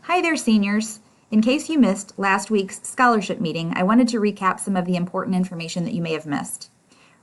Hi there, seniors. In case you missed last week's scholarship meeting, I wanted to recap some of the important information that you may have missed.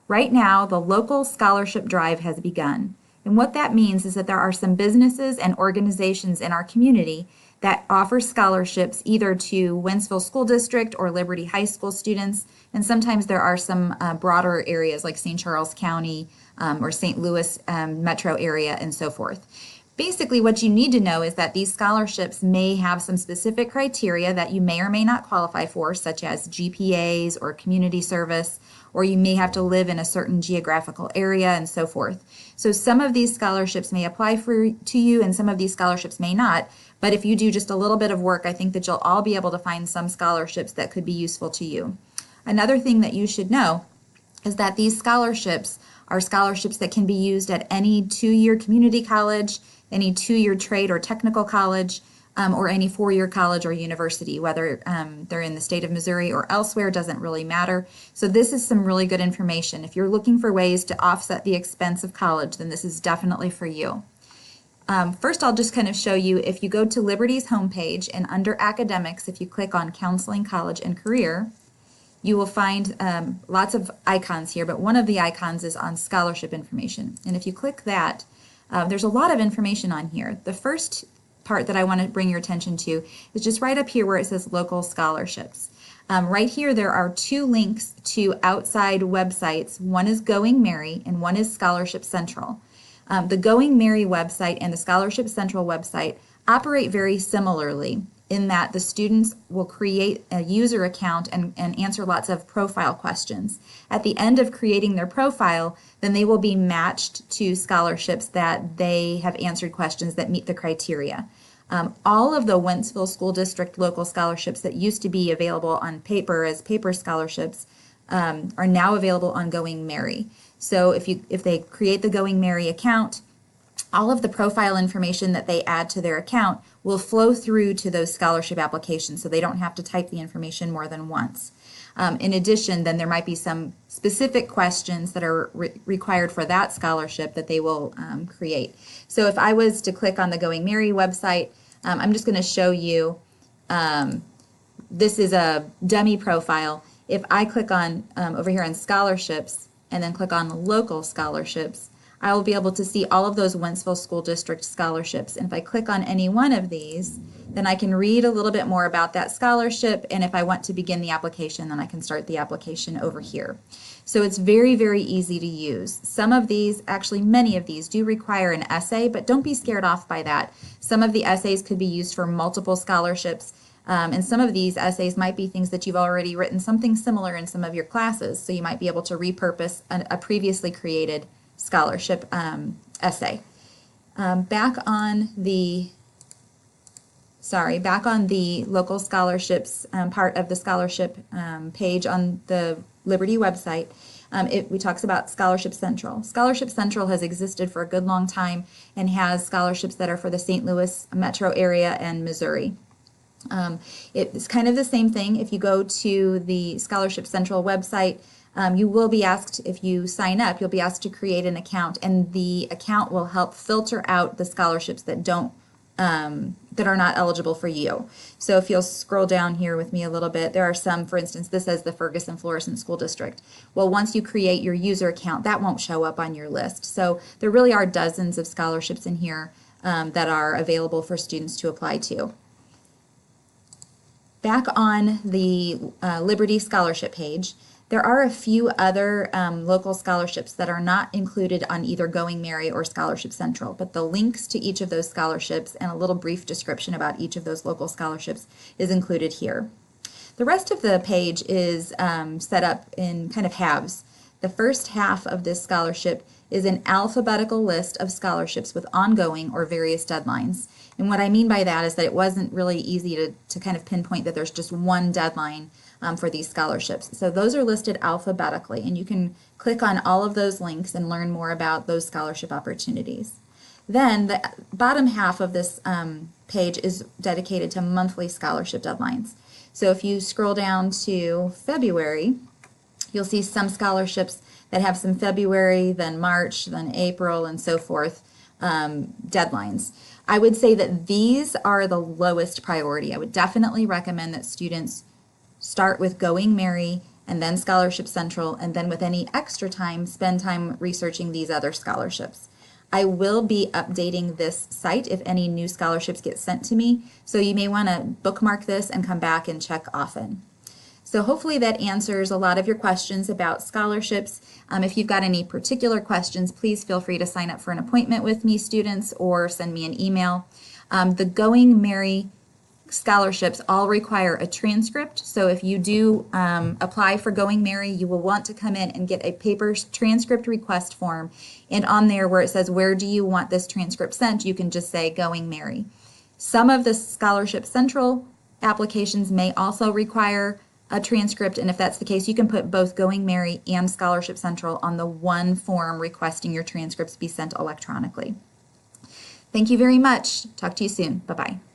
Right now, the local scholarship drive has begun. And what that means is that there are some businesses and organizations in our community that offer scholarships either to Wentzville School District or Liberty High School students. And sometimes there are some broader areas like St. Charles County or St. Louis metro area and so forth. Basically, what you need to know is that these scholarships may have some specific criteria that you may or may not qualify for, such as GPAs or community service, or you may have to live in a certain geographical area and so forth. So some of these scholarships may apply to you and some of these scholarships may not, but if you do just a little bit of work, I think that you'll all be able to find some scholarships that could be useful to you. Another thing that you should know is that these scholarships are scholarships that can be used at any two-year community college, any two-year trade or technical college, or any four-year college or university, whether they're in the state of Missouri or elsewhere, doesn't really matter. So this is some really good information. If you're looking for ways to offset the expense of college, then this is definitely for you. First, I'll just kind of show you, if you go to Liberty's homepage and under academics, if you click on Counseling, College, and Career, you will find lots of icons here, but one of the icons is on scholarship information. And if you click that, there's a lot of information on here. The first part that I want to bring your attention to is just right up here where it says local scholarships. Right here there are two links to outside websites. One is Going Merry and one is Scholarship Central. The Going Merry website and the Scholarship Central website operate very similarly in that the students will create a user account and answer lots of profile questions. At the end of creating their profile, then they will be matched to scholarships that they have answered questions that meet the criteria. All of the Wentzville School District local scholarships that used to be available on paper as paper scholarships are now available on Going Merry. So if they create the Going Merry account, all of the profile information that they add to their account will flow through to those scholarship applications, so they don't have to type the information more than once. In addition, then there might be some specific questions that are required for that scholarship that they will create. So if I was to click on the Going Merry website, I'm just going to show you, this is a dummy profile. If I click on over here on scholarships and then click on local scholarships, I will be able to see all of those Wentzville School District scholarships. And if I click on any one of these, then I can read a little bit more about that scholarship. And if I want to begin the application, then I can start the application over here. So it's very, very easy to use. Some of these, actually many of these, do require an essay, but don't be scared off by that. Some of the essays could be used for multiple scholarships. And some of these essays might be things that you've already written something similar in some of your classes. So you might be able to repurpose a previously created scholarship essay. Back on the local scholarships part of the scholarship page on the Liberty website, we talks about Scholarship Central. Scholarship Central has existed for a good long time and has scholarships that are for the St. Louis metro area and Missouri. It's kind of the same thing. If you go to the Scholarship Central website, you will be asked, if you sign up, you'll be asked to create an account, and the account will help filter out the scholarships that are not eligible for you. So if you'll scroll down here with me a little bit, there are some, for instance, this says the Ferguson-Florissant School District. Well, once you create your user account, that won't show up on your list. So there really are dozens of scholarships in here that are available for students to apply to. Back on the Liberty Scholarship page, there are a few other local scholarships that are not included on either Going Merry or Scholarship Central, but the links to each of those scholarships and a little brief description about each of those local scholarships is included here. The rest of the page is set up in kind of halves. The first half of this scholarship is an alphabetical list of scholarships with ongoing or various deadlines. And what I mean by that is that it wasn't really easy to kind of pinpoint that there's just one deadline for these scholarships. So those are listed alphabetically, and you can click on all of those links and learn more about those scholarship opportunities. Then the bottom half of this page is dedicated to monthly scholarship deadlines. So if you scroll down to February, you'll see some scholarships that have some February, then March, then April, and so forth deadlines. I would say that these are the lowest priority. I would definitely recommend that students start with Going Merry and then Scholarship Central, and then with any extra time, spend time researching these other scholarships. I will be updating this site if any new scholarships get sent to me, so you may want to bookmark this and come back and check often. So hopefully that answers a lot of your questions about scholarships. If you've got any particular questions, please feel free to sign up for an appointment with me, students, or send me an email. The Going Merry scholarships all require a transcript. So if you do apply for Going Merry, you will want to come in and get a paper transcript request form. And on there where it says, where do you want this transcript sent, you can just say Going Merry. Some of the Scholarship Central applications may also require a transcript, and if that's the case, you can put both Going Merry and Scholarship Central on the one form requesting your transcripts be sent electronically. Thank you very much. Talk to you soon. Bye-bye.